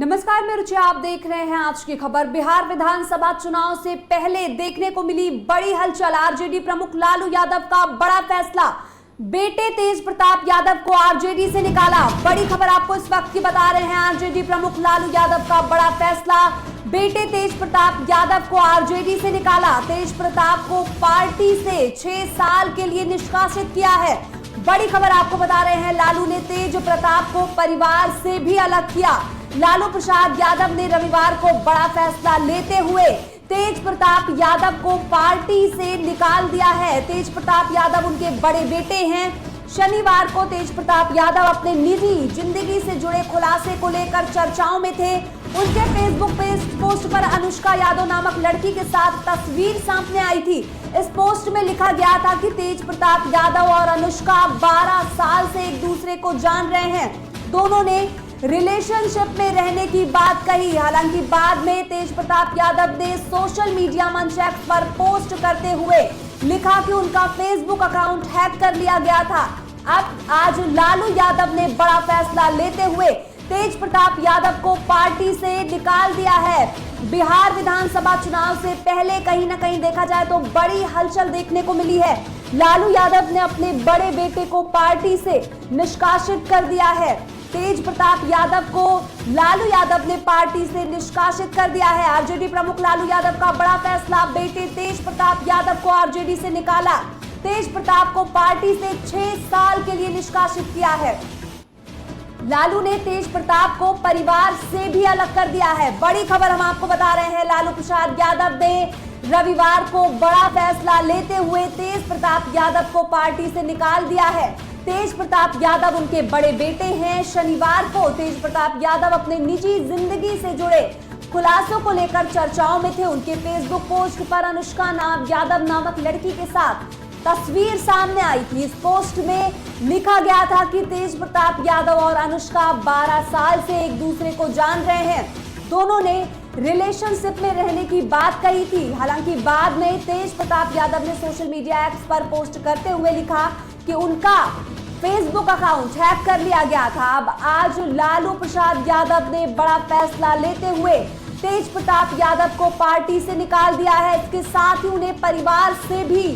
नमस्कार, मैं रुचि, आप देख रहे हैं आज की खबर। बिहार विधानसभा चुनाव से पहले देखने को मिली बड़ी हलचल। आरजेडी प्रमुख लालू यादव का बड़ा फैसला, बेटे तेज प्रताप यादव को आरजेडी से निकाला। बड़ी खबर आपको इस वक्त की बता रहे हैं। आरजेडी प्रमुख लालू यादव का बड़ा फैसला, बेटे तेज प्रताप यादव को आरजेडी से निकाला। तेज प्रताप को पार्टी से 6 साल के लिए निष्कासित किया है। बड़ी खबर आपको बता रहे हैं, लालू ने तेज प्रताप को परिवार से भी अलग किया। लालू प्रसाद यादव ने रविवार को बड़ा फैसला लेते हुए तेज प्रताप यादव को पार्टी से निकाल दिया है। तेज प्रताप यादव उनके बड़े बेटे हैं। शनिवार को तेज प्रताप यादव अपने निजी जिंदगी से जुड़े खुलासे को लेकर चर्चाओं में थे। उनके फेसबुक पोस्ट पर अनुष्का यादव नामक लड़की के साथ तस्वीर सामने आई थी। इस पोस्ट में लिखा गया था कि तेज प्रताप यादव और अनुष्का 12 साल से एक दूसरे को जान रहे हैं। दोनों ने रिलेशनशिप में रहने की बात कही। हालांकि बाद में तेज प्रताप यादव ने सोशल मीडिया मंच एक्स पर पोस्ट करते हुए लिखा कि उनका फेसबुक अकाउंट हैक कर लिया गया था। अब आज लालू यादव ने बड़ा फैसला लेते हुए तेज प्रताप यादव को पार्टी से निकाल दिया है। बिहार विधानसभा चुनाव से पहले कहीं ना कहीं देखा जाए तो बड़ी हलचल देखने को मिली है। लालू यादव ने अपने बड़े बेटे को पार्टी से निष्कासित कर दिया है। तेज प्रताप यादव को लालू यादव ने पार्टी से निष्कासित कर दिया है। आरजेडी प्रमुख लालू यादव का बड़ा फैसला, बेटे तेज प्रताप यादव को आरजेडी से निकाला। तेज प्रताप को पार्टी से 6 साल के लिए निष्कासित किया है। लालू ने तेज प्रताप को परिवार से भी अलग कर दिया है। बड़ी खबर हम आपको बता रहे हैं, लालू प्रसाद यादव ने रविवार को बड़ा फैसला लेते हुए तेज प्रताप यादव को पार्टी से निकाल दिया है। तेज प्रताप यादव उनके बड़े बेटे हैं। शनिवार को तेज प्रताप यादव अपने निजी जिंदगी से जुड़े खुलासों को लेकर चर्चाओं में थे। उनके फेसबुक पोस्ट पर अनुष्का यादव नामक लड़की के साथ तस्वीर सामने आई थी। इस पोस्ट में लिखा गया था कि तेज प्रताप यादव और अनुष्का 12 साल से एक दूसरे को जान रहे हैं। दोनों ने रिलेशनशिप में रहने की बात कही थी। हालांकि बाद में तेज प्रताप यादव ने सोशल मीडिया एक्स पर पोस्ट करते हुए लिखा कि उनका फेसबुक अकाउंट हैक कर लिया गया था। अब आज लालू प्रसाद यादव ने बड़ा फैसला लेते हुए तेज प्रताप यादव को पार्टी से निकाल दिया है। इसके साथ ही उन्हें परिवार से भी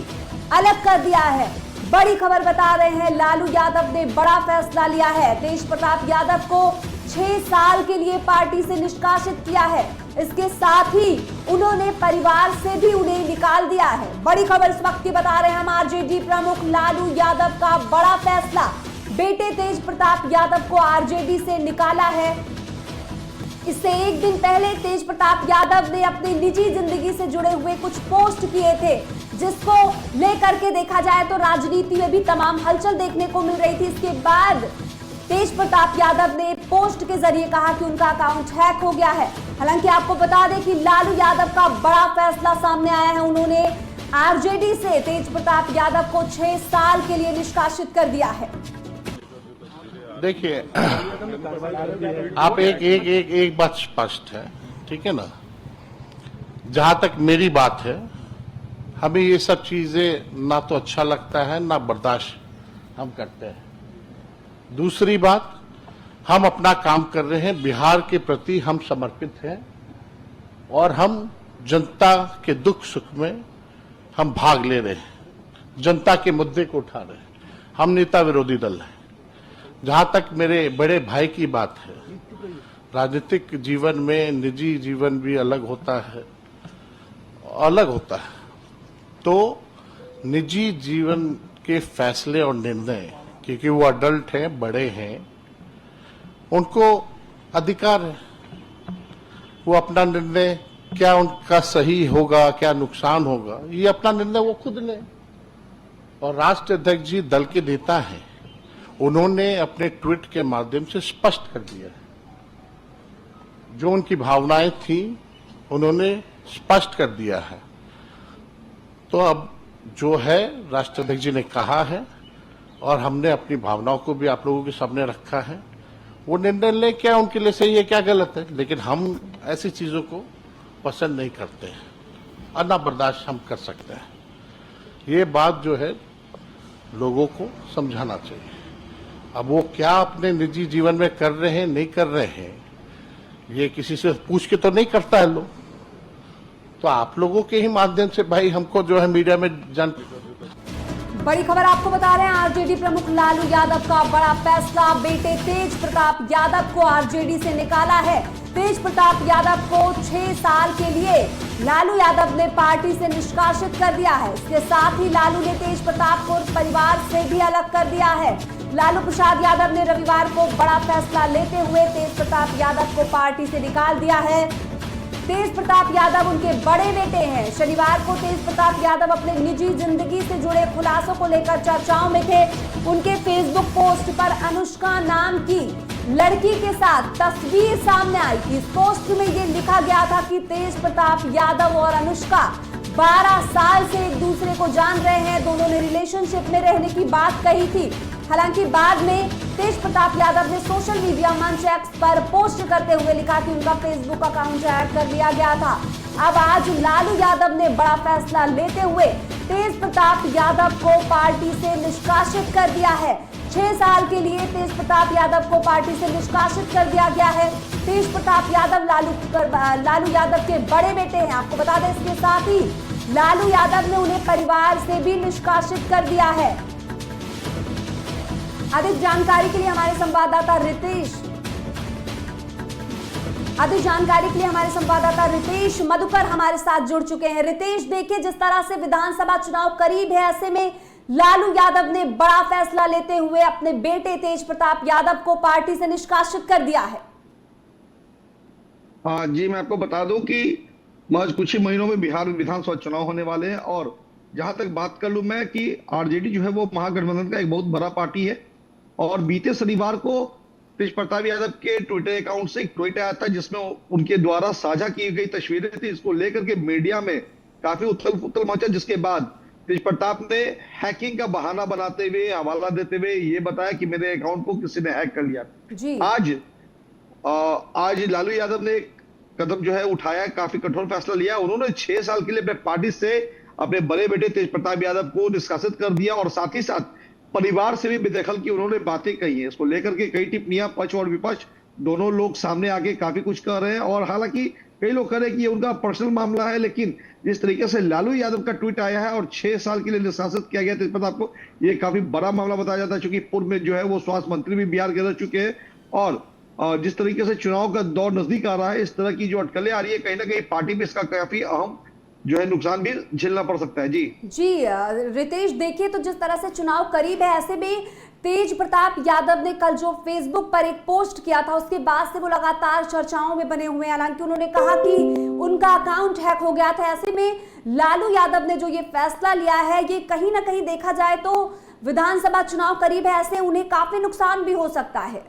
अलग कर दिया है। बड़ी खबर बता रहे हैं, लालू यादव ने बड़ा फैसला लिया है। तेज प्रताप यादव को 6 साल के लिए पार्टी से निष्कासित किया है। इसके साथ ही उन्होंने परिवार से भी उन्हें निकाल दिया है। बड़ी खबर इस वक्त की बता रहे हैं हम, आरजेडी प्रमुख लालू यादव का बड़ा फैसला, बेटे तेज प्रताप यादव को आरजेडी से निकाला है। इससे एक दिन पहले तेज प्रताप यादव ने अपनी निजी जिंदगी से जुड़े हुए कुछ पोस्ट किए थे, जिसको लेकर के देखा जाए तो राजनीति में भी तमाम हलचल देखने को मिल रही थी। इसके बाद तेज प्रताप यादव ने पोस्ट के जरिए कहा कि उनका अकाउंट हैक हो गया है। हालांकि आपको बता दें कि लालू यादव का बड़ा फैसला सामने आया है। उन्होंने आरजेडी से तेज प्रताप यादव को 6 साल के लिए निष्कासित कर दिया है। देखिए, आप एक बात स्पष्ट है, ठीक है ना। जहां तक मेरी बात है, हमें ये सब चीजें ना तो अच्छा लगता है ना बर्दाश्त हम करते हैं। दूसरी बात, हम अपना काम कर रहे हैं, बिहार के प्रति हम समर्पित हैं और हम जनता के दुख सुख में हम भाग ले रहे हैं, जनता के मुद्दे को उठा रहे हैं। हम नेता विरोधी दल हैं। जहां तक मेरे बड़े भाई की बात है, राजनीतिक जीवन में निजी जीवन भी अलग होता है, तो निजी जीवन के फैसले और निर्णय, क्योंकि वो अडल्ट हैं, बड़े हैं, उनको अधिकार है। वो अपना निर्णय, क्या उनका सही होगा, क्या नुकसान होगा, ये अपना निर्णय वो खुद लें। और राष्ट्रीय अध्यक्ष जी दल के नेता हैं, उन्होंने अपने ट्वीट के माध्यम से स्पष्ट कर दिया है। जो उनकी भावनाएं थी उन्होंने स्पष्ट कर दिया है। तो अब जो है राष्ट्रीय अध्यक्ष जी ने कहा है और हमने अपनी भावनाओं को भी आप लोगों के सामने रखा है। वो निर्णय ले, क्या उनके लिए सही है क्या गलत है, लेकिन हम ऐसी चीजों को पसंद नहीं करते हैं और ना बर्दाश्त हम कर सकते हैं। ये बात जो है लोगों को समझाना चाहिए। अब वो क्या अपने निजी जीवन में कर रहे हैं नहीं कर रहे हैं, ये किसी से पूछ के तो नहीं करता है लोग, तो आप लोगों के ही माध्यम से भाई हमको जो है मीडिया में जान। बड़ी खबर आपको बता रहे हैं, आरजेडी प्रमुख लालू यादव का बड़ा फैसला। बेटे तेज प्रताप यादव को आरजेडी से निकाला है। तेज प्रताप यादव को 6 साल के लिए लालू यादव ने पार्टी से निष्कासित कर दिया है। इसके साथ ही लालू ने तेज प्रताप को परिवार से भी अलग कर दिया है। लालू प्रसाद यादव ने रविवार को बड़ा फैसला लेते हुए तेज प्रताप यादव को पार्टी से निकाल दिया है। तेज प्रताप यादव उनके बड़े बेटे हैं। शनिवार को तेज प्रताप यादव अपने निजी जिंदगी से जुड़े खुलासों को लेकर चर्चाओं में थे। उनके फेसबुक पोस्ट पर अनुष्का नाम की लड़की के साथ तस्वीर सामने आई थी। इस पोस्ट में ये लिखा गया था कि तेज प्रताप यादव और अनुष्का 12 साल से एक दूसरे को जान रहे हैं। दोनों ने रिलेशनशिप में रहने की बात कही थी। हालांकि बाद में तेज प्रताप यादव ने सोशल मीडिया मंच एक्स पर पोस्ट करते हुए लिखा कि उनका फेसबुक अकाउंट हैक कर लिया गया था। अब आज लालू यादव ने बड़ा फैसला लेते हुए तेज प्रताप यादव को पार्टी से निष्कासित कर दिया है। 6 साल के लिए तेज प्रताप यादव को पार्टी से निष्कासित कर दिया गया है। तेज प्रताप यादव लालू यादव के बड़े बेटे हैं। आपको बता दें, इसके साथ ही लालू यादव ने उन्हें परिवार से भी निष्कासित कर दिया है। अधिक जानकारी के लिए हमारे संवाददाता रितेश मधुकर हमारे साथ जुड़ चुके हैं। रितेश, देखिए जिस तरह से विधानसभा चुनाव करीब है, ऐसे में लालू यादव ने बड़ा फैसला लेते हुए अपने बेटे तेज प्रताप यादव को पार्टी से निष्कासित कर दिया है। जी, मैं आपको बता दूं कि महज कुछ ही महीनों में बिहार विधानसभा चुनाव होने वाले हैं और जहां तक बात कर लूं मैं कि आरजेडी जो है वो महागठबंधन का एक बहुत बड़ा पार्टी है। और बीते शनिवार को तेज प्रताप यादव के ट्विटर अकाउंट से एक ट्वीट आया था जिसमें उनके द्वारा साझा की गई तस्वीरें थी। इसको लेकर के मीडिया में काफी उथल पुथल मचा, जिसके बाद तेज प्रताप ने हैकिंग का बहाना बनाते हुए, हवाला देते हुए ये बताया कि मेरे अकाउंट को किसी ने हैक कर लिया। जी। आज लालू यादव ने कदम जो है उठाया, काफी कठोर फैसला लिया। उन्होंने 6 साल के लिए अपने पार्टी से अपने बड़े बेटे तेज प्रताप यादव को निष्कासित कर दिया और साथ ही साथ परिवार से भी बेदखल की उन्होंने बातें कही है। इसको लेकर के कई टिप्पणियां पक्ष और विपक्ष दोनों लोग सामने आके काफी कुछ कर रहे हैं और हालांकि कई लोग कह रहे हैं कि ये उनका पर्सनल मामला है, लेकिन जिस तरीके से लालू यादव का ट्वीट आया है और 6 साल के लिए निष्कासित किया गया तेज प्रताप को, ये काफी बड़ा मामला बताया जाता है। क्योंकि पूर्व में जो है वो स्वास्थ्य मंत्री भी बिहार के रह चुके हैं और जिस तरीके से चुनाव का दौर नजदीक आ रहा है, इस तरह की जो अटकलें आ रही है, कहीं ना कहीं पार्टी में इसका काफी अहम जो है नुकसान भी झेलना पड़ सकता है। जी रितेश, देखिए तो जिस तरह से चुनाव करीब है, ऐसे में तेज प्रताप यादव ने कल जो फेसबुक पर एक पोस्ट किया था, उसके बाद से वो लगातार चर्चाओं में बने हुए हैं। हालांकि उन्होंने कहा कि उनका अकाउंट हैक हो गया था। ऐसे में लालू यादव ने जो ये फैसला लिया है, ये कहीं ना कहीं देखा जाए तो विधानसभा चुनाव करीब है, ऐसे उन्हें काफी नुकसान भी हो सकता है।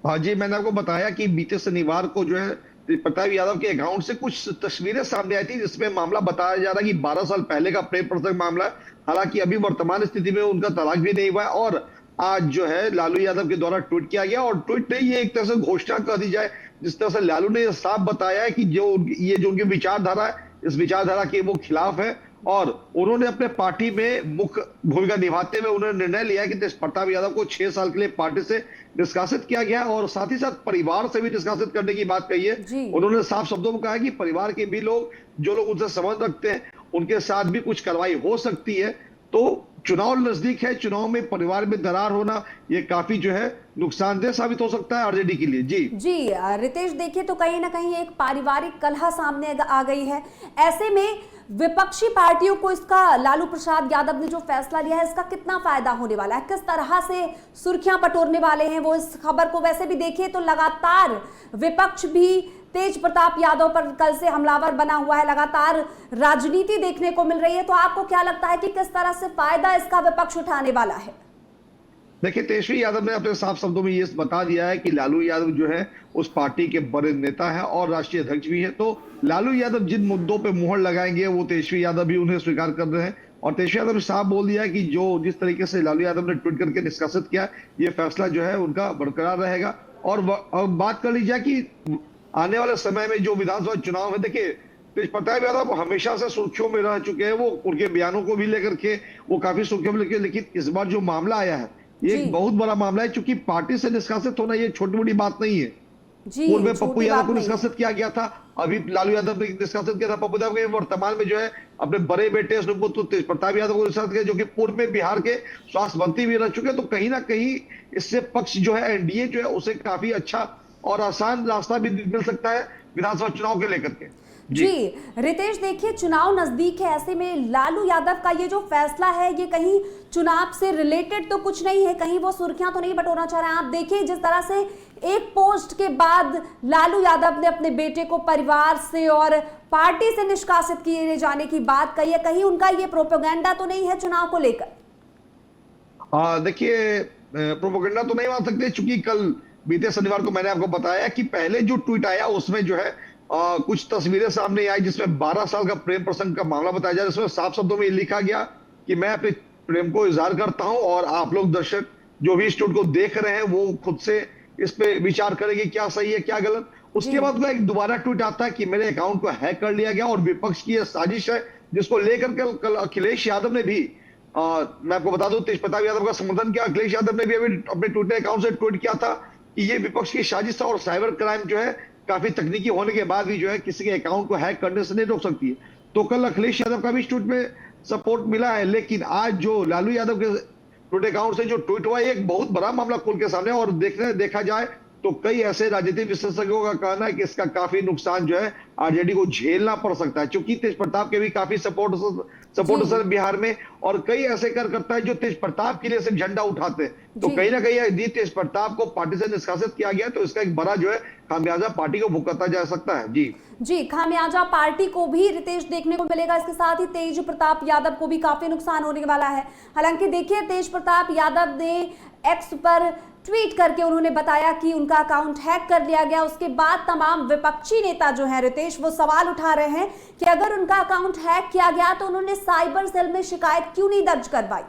हाँ जी, मैंने आपको बताया कि बीते शनिवार को जो है प्रताप यादव के अकाउंट से कुछ तस्वीरें सामने आई थी जिसमें मामला बताया जा रहा है कि 12 साल पहले का प्रेम प्रसंग मामला है। हालांकि अभी वर्तमान स्थिति में उनका तलाक भी नहीं हुआ है और आज जो है लालू यादव के द्वारा ट्वीट किया गया और ट्वीट में ये एक तरह से घोषणा कर दी जाए, जिस तरह से लालू ने साफ बताया है कि जो उनकी विचारधारा है, इस विचारधारा के वो खिलाफ है और उन्होंने अपने पार्टी में मुख्य भूमिका निभाते हुए उन्होंने निर्णय लिया कि तेज प्रताप यादव को 6 साल के लिए पार्टी से निष्कासित किया गया और साथ ही साथ परिवार से भी निष्कासित करने की बात कही है। उन्होंने साफ शब्दों में कहा कि परिवार के भी लोग, जो लोग उनसे संबंध रखते हैं, उनके साथ भी कुछ कार्रवाई हो सकती है। तो चुनाव नजदीक है, चुनाव में परिवार में दरार होना ये काफी जो है नुकसानदेह साबित हो सकता है आरजेडी के लिए। जी रितेश, देखिए तो कहीं ना कहीं एक पारिवारिक कलह सामने आ गई है। ऐसे में विपक्षी पार्टियों को इसका, लालू प्रसाद यादव ने जो फैसला लिया है, इसका कितना फायदा होने वाला है, किस तरह से सुर्खियां बटोरने वाले हैं वो इस खबर को? वैसे भी देखिए तो लगातार विपक्ष भी तेज प्रताप यादव पर कल से हमलावर बना हुआ है, लगातार राजनीति देखने को मिल रही है। तो आपको क्या लगता है कि किस तरह से फायदा इसका विपक्ष उठाने वाला है? देखिए, तेजस्वी यादव ने अपने साफ शब्दों में ये बता दिया है कि लालू यादव जो है उस पार्टी के बड़े नेता है और राष्ट्रीय अध्यक्ष भी है। तो लालू यादव जिन मुद्दों पे मुहर लगाएंगे वो तेजस्वी यादव भी उन्हें स्वीकार कर रहे हैं और तेजस्वी यादव ने साफ बोल दिया है कि जिस तरीके से लालू यादव ने ट्वीट करके निष्कासित किया, ये फैसला जो है उनका बरकरार रहेगा। और बात कर ली जाए कि आने वाले समय में जो विधानसभा चुनाव है, देखिए तेज प्रताप यादव हमेशा से सुर्खियों में रह चुके हैं। वो उनके बयानों को भी लेकर के वो काफी सुर्खियों में लेके, लेकिन इस बार जो मामला आया है ये एक बहुत बड़ा मामला है, क्योंकि पार्टी से निष्कासित होना ये छोटी मोटी बात नहीं है। जी, पूर्व में पप्पू छोटी यादव बात को नहीं है। निष्कासित किया गया था, अभी लालू यादव ने निष्कासित किया था पप्पू यादव के, वर्तमान में जो है अपने बड़े बेटे सुपुत्र तेज प्रताप यादव को निष्कासित किया, जो कि पूर्व में बिहार के स्वास्थ्य मंत्री भी रह चुके हैं। तो कहीं ना कहीं इससे पक्ष जो है एनडीए जो है उसे काफी अच्छा और आसान रास्ता भी मिल सकता है विधानसभा चुनाव के लेकर के। जी रितेश, देखिए चुनाव नजदीक है, ऐसे में लालू यादव का ये जो फैसला है ये कहीं चुनाव से रिलेटेड तो कुछ नहीं है, कहीं वो सुर्खियां तो नहीं बटोरना चाह रहे हैं। आप देखिए जिस तरह से एक पोस्ट के बाद लालू यादव ने अपने बेटे को परिवार से और पार्टी से निष्कासित किए जाने की बात कही है, कहीं उनका ये प्रोपेगेंडा तो नहीं है चुनाव को लेकर? देखिए प्रोपेगेंडा तो नहीं मान सकते, चूंकि कल बीते शनिवार को मैंने आपको बताया कि पहले जो ट्वीट आया उसमें जो है कुछ तस्वीरें सामने आई जिसमें 12 साल का प्रेम प्रसंग का मामला बताया जा रहा है। जिसमें साफ शब्दों में लिखा गया कि मैं अपने प्रेम को इजहार करता हूं और आप लोग दर्शक जो भी इस ट्वीट को देख रहे हैं वो खुद से इस पे विचार करेंगे क्या सही है क्या गलत। जी उसके बाद में एक दोबारा ट्वीट आता है कि मेरे अकाउंट को हैक कर लिया गया और विपक्ष की यह साजिश है, जिसको लेकर कल अखिलेश यादव ने भी मैं आपको बता दूं तेज प्रताप यादव का समर्थन किया। अखिलेश यादव ने भी अभी अपने ट्विटर अकाउंट से ट्वीट किया था कि ये विपक्ष की साजिश है और साइबर क्राइम जो है काफी तकनीकी होने के बाद भी जो है किसी के अकाउंट को हैक करने से नहीं रोक सकती है। तो कल अखिलेश यादव का भी ट्वीट में सपोर्ट मिला है, लेकिन आज जो लालू यादव के ट्विटर अकाउंट से जो ट्वीट हुआ एक बहुत बड़ा मामला खुल के सामने, और देखा जाए तो कई ऐसे राजनीतिक विशेषज्ञों का कहना है कि इसका काफी नुकसान जो है आरजेडी को झेलना पड़ सकता है, क्योंकि तेज प्रताप के भी काफी सपोर्टर्स हैं बिहार में, और कई ऐसे कार्यकर्ता है जो तेज प्रताप के लिए सिर्फ झंडा उठाते हैं। तो कहीं ना कहीं यदि तेज प्रताप को पार्टी से निष्कासित किया गया तो इसका एक बड़ा जो है खामियाजा पार्टी को भुगतना जा सकता है। जी खामियाजा पार्टी को भी रितेश देखने को मिलेगा, इसके साथ ही तेज प्रताप यादव को भी काफी नुकसान होने वाला है। हालांकि देखिए तेज प्रताप यादव ने एक्स पर ट्वीट करके उन्होंने बताया कि उनका अकाउंट हैक कर लिया गया। उसके बाद तमाम विपक्षी नेता जो हैं रितेश वो सवाल उठा रहे हैं कि अगर उनका अकाउंट हैक किया गया तो उन्होंने साइबर सेल में शिकायत क्यों नहीं दर्ज करवाई?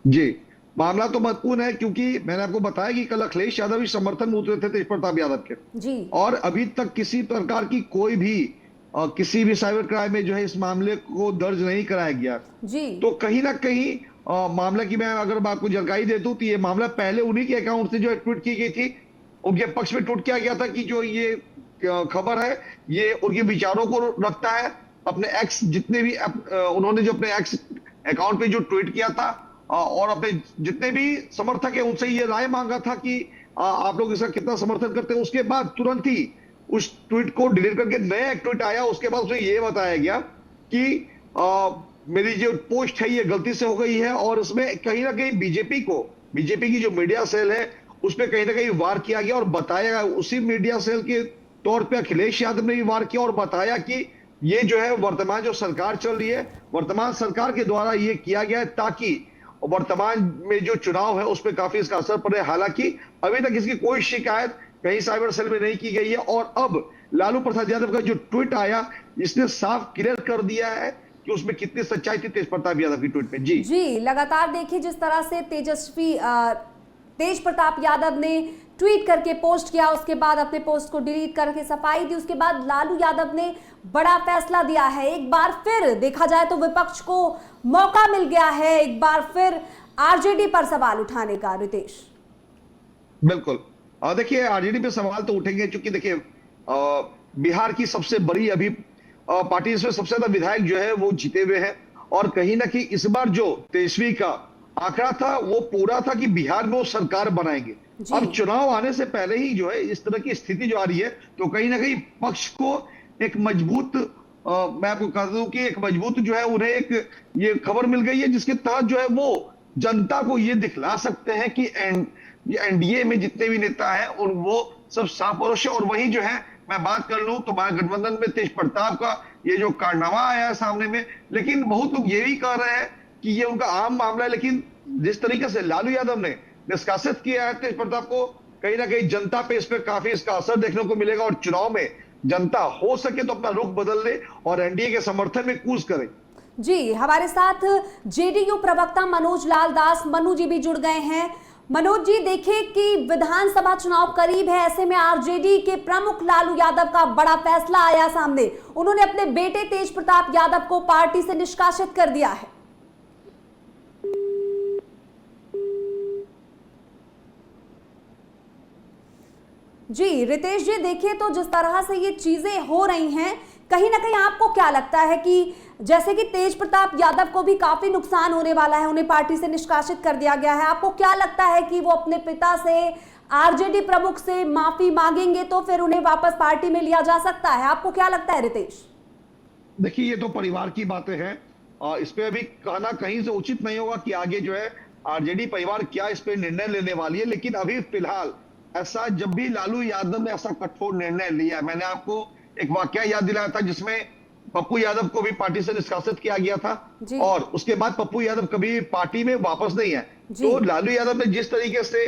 जी मामला तो महत्वपूर्ण है, क्योंकि मैंने आपको बताया कि कल अखिलेश यादव भी समर्थन में उतरे थे तेज प्रताप यादव के जी, और अभी तक किसी प्रकार की कोई भी किसी भी साइबर क्राइम में जो है इस मामले को दर्ज नहीं कराया गया। जी तो कहीं ना कहीं मामला की मैं अगर आपको जानकारी दे दूं तो ये मामला पहले उन्हीं के अकाउंट से जो है ट्वीट की गई थी, उनके पक्ष में ट्वीट किया गया था कि जो ये खबर है ये उनके विचारों को रखता है। अपने एक्स जितने भी उन्होंने जो अपने एक्स अकाउंट पे जो ट्वीट किया था और अपने जितने भी समर्थक है उनसे ये राय मांगा था कि आप लोग इसका कितना समर्थन करते हैं। उसके बाद तुरंत ही उस ट्वीट को डिलीट करके नया एक ट्वीट आया, उसके बाद उसमें ये बताया गया कि मेरी जो पोस्ट है ये गलती से हो गई है, और उसमें कहीं ना कहीं बीजेपी की जो मीडिया सेल है उसमें कहीं ना कहीं वार किया गया और बताया गया। उसी मीडिया सेल के तौर पे अखिलेश यादव ने भी वार किया और बताया कि ये जो है वर्तमान जो सरकार चल रही है, वर्तमान सरकार के द्वारा ये किया गया है ताकि वर्तमान में जो चुनाव है उस पर काफी इसका असर पड़े। हालांकि अभी तक इसकी कोई शिकायत कहीं साइबर सेल में नहीं की गई है, और अब लालू प्रसाद यादव का जो ट्वीट आया इसने साफ क्लियर कर दिया है कि उसमें कितनी सच्चाई थी तेज प्रताप यादव की ट्वीट में। जी लगातार देखिए जिस तरह से तेज प्रताप यादव ने ट्वीट करके पोस्ट किया, उसके बाद अपने पोस्ट को डिलीट करके सफाई दी। उसके बाद लालू यादव ने बड़ा फैसला दिया है। एक बार फिर देखा जाए तो विपक्ष को मौका मिल गया है एक बार फिर आरजेडी पर सवाल उठाने का। रितेश बिल्कुल, देखिए आरजेडी पे सवाल तो उठेंगे, क्योंकि देखिए बिहार की सबसे बड़ी अभी पार्टी, इसमें सबसे ज्यादा विधायक जो है वो जीते हुए हैं, और कहीं ना कहीं इस बार जो तेजस्वी का आंकड़ा था वो पूरा था कि बिहार में वो सरकार बनाएंगे। अब चुनाव आने से पहले ही जो है इस तरह की स्थिति जो आ रही है, तो कहीं ना कहीं पक्ष को एक मजबूत मैं आपको कह दूं कि एक मजबूत जो है उन्हें एक ये खबर मिल गई है जिसके तहत जो है वो जनता को ये दिखला सकते हैं कि एनडीए में जितने भी नेता हैं उन वो सब साफ है। और वही जो है मैं बात कर लूं तो महागठबंधन में तेज प्रताप का ये जो कारनामा आया है सामने में, लेकिन बहुत लोग ये भी कह रहे हैं कि ये उनका आम मामला है, लेकिन जिस तरीके से लालू यादव ने निष्कासित किया है तेज प्रताप को, कहीं ना कहीं जनता पे इस पर काफी इसका असर देखने को मिलेगा, और चुनाव में जनता हो सके तो अपना रुख बदल ले और एनडीए के समर्थन में कूच करे। जी हमारे साथ जेडीयू प्रवक्ता मनोज लाल दास मनु जी भी जुड़ गए हैं। मनोज जी देखिए कि विधानसभा चुनाव करीब है, ऐसे में आरजेडी के प्रमुख लालू यादव का बड़ा फैसला आया सामने। उन्होंने अपने बेटे तेज प्रताप यादव को पार्टी से निष्कासित कर दिया है। जी रितेश जी, देखिए तो जिस तरह से ये चीजें हो रही हैं, कहीं ना कहीं आपको क्या लगता है कि जैसे कि तेज प्रताप यादव को भी काफी नुकसान होने वाला है, उन्हें पार्टी से निष्कासित कर दिया गया है, आपको क्या लगता है कि वो अपने पिता से, आरजेडी प्रमुख से माफी मांगेंगे तो फिर उन्हें वापस पार्टी में लिया जा सकता है? आपको क्या लगता है रितेश? देखिए, ये तो परिवार की बातें हैं और इस पे अभी कहना कहीं से उचित नहीं होगा कि आगे जो है आरजेडी परिवार क्या इस पे निर्णय लेने वाली है। लेकिन अभी फिलहाल ऐसा, जब भी लालू यादव ने ऐसा कठोर निर्णय लिया, मैंने आपको एक वाकया याद दिलाया था जिसमें पप्पू यादव को भी पार्टी से निष्कासित किया गया था और उसके बाद पप्पू यादव कभी पार्टी में वापस नहीं है। तो लालू यादव ने जिस तरीके से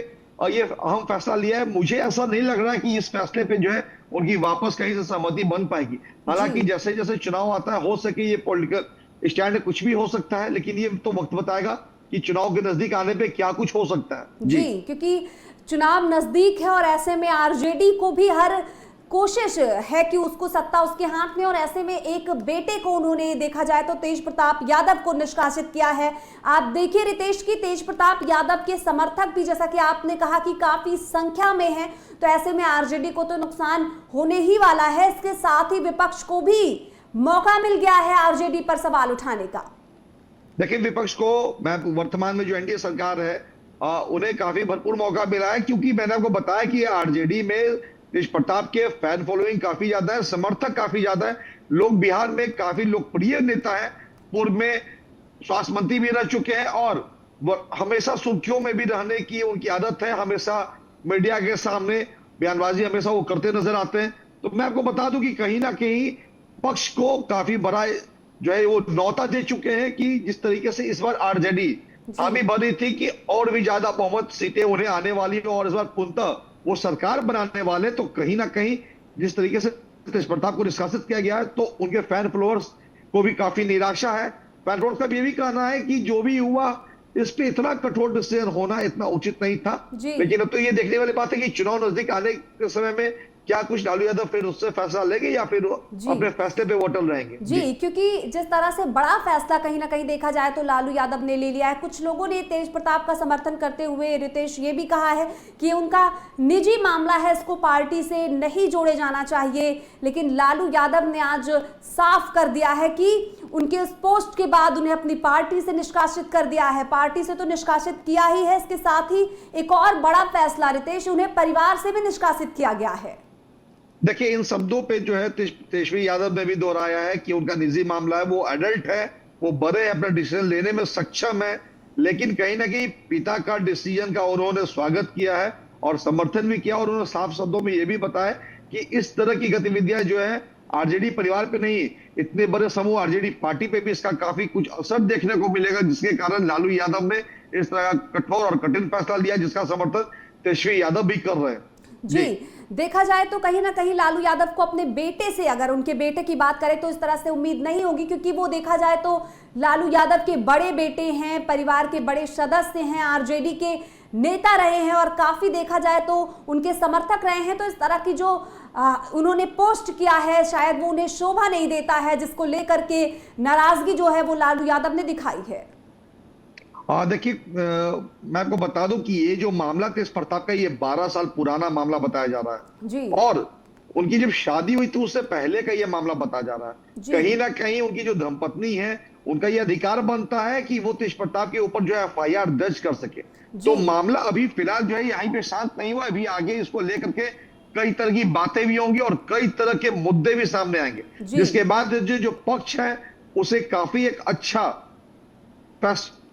ये अहम फैसला लिया है, मुझे ऐसा नहीं लग रहा है कि इस फैसले पे जो है उनकी वापस कहीं से सहमति बन पाएगी। हालांकि जैसे जैसे चुनाव आता है, हो सके ये पॉलिटिकल स्टैंड कुछ भी हो सकता है, लेकिन ये तो वक्त बताएगा कि चुनाव के नजदीक आने पे क्या कुछ हो सकता है। जी, क्योंकि चुनाव नजदीक है और ऐसे में आरजेडी को भी हर कोशिश है कि उसको सत्ता उसके हाथ में, और ऐसे में एक बेटे को उन्होंने देखा जाए तो तेज प्रताप यादव को निष्कासित किया है। आप देखिए रितेश की तेज प्रताप यादव के समर्थक भी, जैसा कि आपने कहा, कि काफी संख्या में है, तो ऐसे में आरजेडी को तो नुकसान होने ही वाला है। इसके साथ ही विपक्ष को भी मौका मिल गया है आरजेडी पर सवाल उठाने का। देखिए, विपक्ष को, मैं वर्तमान में जो एनडीए सरकार है उन्हें काफी भरपूर मौका मिला है, क्योंकि मैंने आपको बताया कि आरजेडी में तेज प्रताप के फैन फॉलोइंग काफी ज्यादा है, समर्थक काफी ज्यादा है। लोग बिहार में काफी लोकप्रिय नेता है, पूर्व में स्वास्थ्य मंत्री भी रह चुके हैं और हमेशा सुर्खियों में भी रहने की उनकी आदत है, हमेशा मीडिया के सामने बयानबाजी हमेशा वो करते नजर आते हैं। तो मैं आपको बता दूं कि कहीं ना कहीं पक्ष को काफी बड़ा जो है वो न्योता दे चुके हैं कि जिस तरीके से इस बार आरजेडी हामी बनी थी कि और भी ज्यादा बहुमत सीटें उन्हें आने वाली है और इस बार पुनः वो सरकार बनाने वाले, तो कहीं ना कहीं जिस तरीके से तेज प्रताप को निष्कासित किया गया है तो उनके फैन फॉलोअर्स को भी काफी निराशा है। फैन फॉलोअर्स का ये भी कहना है कि जो भी हुआ इस पे इतना कठोर डिसीजन होना इतना उचित नहीं था। लेकिन अब तो ये देखने वाली बात है कि चुनाव नजदीक आने के समय में क्या कुछ लालू यादव फिर उससे फैसला लेंगे या फिर अपने फैसले पे वोटल रहेंगे। जी, क्योंकि जिस तरह से बड़ा फैसला कहीं ना कहीं देखा जाए तो लालू यादव ने ले लिया है। कुछ लोगों ने तेज प्रताप का समर्थन करते हुए रितेश ये भी कहा है कि उनका निजी मामला है, इसको पार्टी से नहीं जोड़े जाना चाहिए। लेकिन लालू यादव ने आज साफ कर दिया है कि उनके उस पोस्ट के बाद उन्हें अपनी पार्टी से निष्कासित कर दिया है। पार्टी से तो निष्कासित किया ही है, इसके साथ ही एक और बड़ा फैसला रितेश, उन्हें परिवार से भी निष्कासित किया गया है। देखिए, इन शब्दों पे जो है तेजस्वी यादव ने भी दोहराया है कि उनका निजी मामला है, वो एडल्ट है, वो बड़े हैं, अपना डिसीजन लेने में सक्षम है। लेकिन कहीं ना कहीं पिता का डिसीजन का उन्होंने स्वागत किया है और समर्थन भी किया और उन्होंने साफ शब्दों में ये भी बताया कि इस तरह की गतिविधियां जो है आरजेडी परिवार पे नहीं, इतने बड़े समूह आरजेडी पार्टी पे भी इसका काफी कुछ असर देखने को मिलेगा, जिसके कारण लालू यादव ने इस तरह का कठोर और कठिन फैसला लिया जिसका समर्थन तेजस्वी यादव भी कर रहे हैं। जी, देखा जाए तो कहीं ना कहीं लालू यादव को अपने बेटे से, अगर उनके बेटे की बात करें तो इस तरह से उम्मीद नहीं होगी, क्योंकि वो देखा जाए तो लालू यादव के बड़े बेटे हैं, परिवार के बड़े सदस्य हैं, आरजेडी के नेता रहे हैं और काफी देखा जाए तो उनके समर्थक रहे हैं। तो इस तरह की जो उन्होंने पोस्ट किया है, शायद वो उन्हें शोभा नहीं देता है, जिसको लेकर के नाराजगी जो है वो लालू यादव ने दिखाई है। देखिए, मैं आपको बता दूं कि ये जो मामला तेज प्रताप का, ये 12 साल पुराना मामला बताया जा रहा है जी। और उनकी जब शादी हुई थी उससे पहले का ये मामला बताया जा रहा है। कहीं ना कहीं उनकी जो धर्मपत्नी है, उनका ये अधिकार बनता है कि वो तेज प्रताप के ऊपर जो है एफआईआर दर्ज कर सके। तो मामला अभी फिलहाल जो है यहीं पे शांत नहीं हुआ, अभी आगे इसको लेकर के कई तरह की बातें भी होंगी और कई तरह के मुद्दे भी सामने आएंगे, जिसके बाद जो पक्ष है उसे काफी एक अच्छा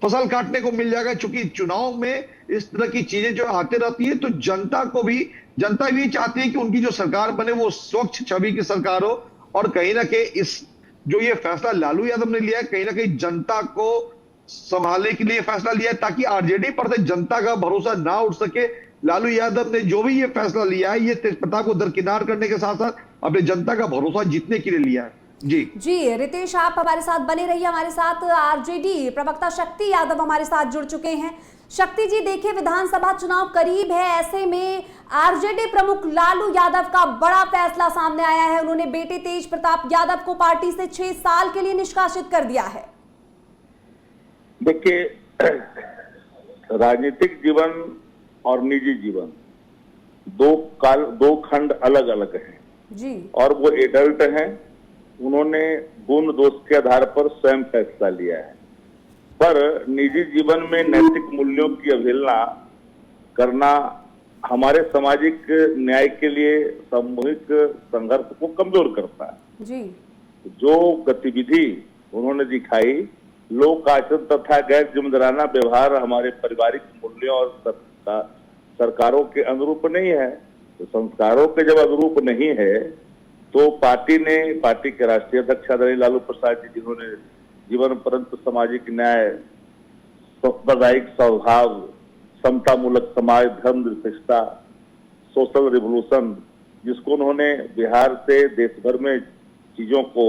फसल काटने को मिल जाएगा। चूंकि चुनाव में इस तरह की चीजें जो आते रहती है तो जनता भी चाहती है कि उनकी जो सरकार बने वो स्वच्छ छवि की सरकार हो। और कहीं ना कहीं इस जो ये फैसला लालू यादव ने लिया है, कहीं ना कहीं जनता को संभालने के लिए फैसला लिया है, ताकि आरजेडी पर से जनता का भरोसा ना उठ सके। लालू यादव ने जो भी ये फैसला लिया है, ये तेज प्रताप को दरकिनार करने के साथ साथ अपने जनता का भरोसा जीतने के लिए लिया है। जी रितेश, आप हमारे साथ बने रहिए। हमारे साथ आरजेडी प्रवक्ता शक्ति यादव हमारे साथ जुड़ चुके हैं। शक्ति जी, देखिए विधानसभा चुनाव करीब है, ऐसे में आरजेडी प्रमुख लालू यादव का बड़ा फैसला सामने आया है। उन्होंने बेटे तेज प्रताप यादव को पार्टी से 6 साल के लिए निष्कासित कर दिया है। देखिए, राजनीतिक जीवन और निजी जीवन दो खंड अलग अलग हैं जी और वो एडल्ट हैं। उन्होंने गुण दोष के आधार पर स्वयं फैसला लिया है, पर निजी जीवन में नैतिक मूल्यों की अवहेलना करना हमारे सामाजिक न्याय के लिए सामूहिक संघर्ष को कमजोर करता है। जी जो गतिविधि उन्होंने दिखाई, लोक आचरण तथा गैर जिम्मेदाराना व्यवहार हमारे पारिवारिक मूल्यों और सरकारों के अनुरूप नहीं है। तो संस्कारों के जब अनुरूप नहीं है तो पार्टी के राष्ट्रीय अध्यक्ष आदरणीय लालू प्रसाद जी, जिन्होंने जीवन पर्यंत सामाजिक न्याय, सांप्रदायिक सद्भाव, समतामूलक समाज, धर्म निरपेक्षता, सोशल रिवोल्यूशन, जिसको उन्होंने बिहार से देश भर में चीजों को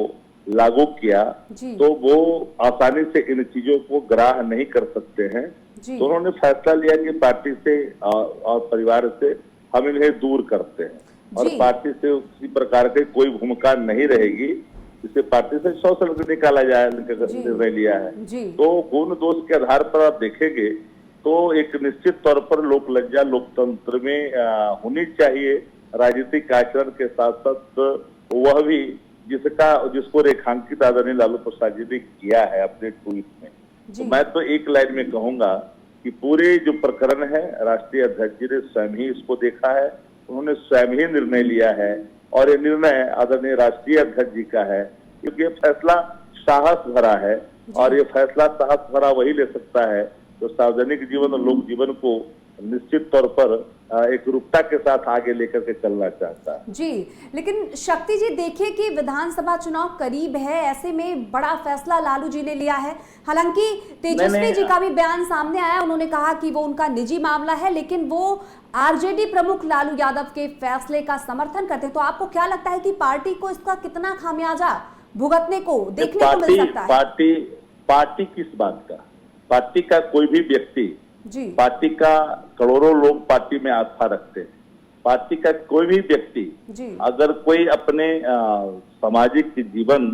लागू किया, तो वो आसानी से इन चीजों को ग्राह्य नहीं कर सकते हैं। तो उन्होंने फैसला लिया कि पार्टी से और परिवार से हम इन्हें दूर करते हैं और पार्टी से उसी प्रकार की कोई भूमिका नहीं रहेगी, जिसे पार्टी से सोशल निकाला जाए, निर्णय लिया है। तो गुण दोष के आधार पर आप देखेंगे तो एक निश्चित तौर पर लोक लज्जा लोकतंत्र में होनी चाहिए। राजनीतिक आचरण के साथ साथ वह भी जिसको रेखांकित आदरणीय लालू प्रसाद जी ने किया है अपने ट्वीट में। तो मैं तो एक लाइन में कहूंगा कि पूरे जो प्रकरण है, राष्ट्रीय अध्यक्ष जी ने स्वयं ही इसको देखा है, उन्होंने स्वयं ही निर्णय लिया है और ये निर्णय आदरणीय राष्ट्रीय अध्यक्ष जी का है, क्योंकि ये फैसला साहस भरा है और ये फैसला साहस भरा वही ले सकता है जो सार्वजनिक जीवन और लोक जीवन को निश्चित तौर पर एक रूपता के साथ आगे लेकर के चलना चाहता है। जी, लेकिन शक्ति जी देखिए कि विधानसभा चुनाव करीब है, ऐसे में बड़ा फैसला लालू जी ने लिया है। हालांकि तेजस्वी जी का भी बयान सामने आया, उन्होंने कहा कि वो उनका निजी मामला है, लेकिन वो आरजेडी प्रमुख लालू यादव के फैसले का समर्थन करते हैं। तो आपको क्या लगता है कि पार्टी को इसका कितना खामियाजा भुगतने को देखने को मिल सकता है? पार्टी किस बात का? पार्टी का कोई भी व्यक्ति, जी, पार्टी का करोड़ों लोग पार्टी में आस्था रखते हैं। पार्टी का कोई भी व्यक्ति अगर कोई अपने सामाजिक जीवन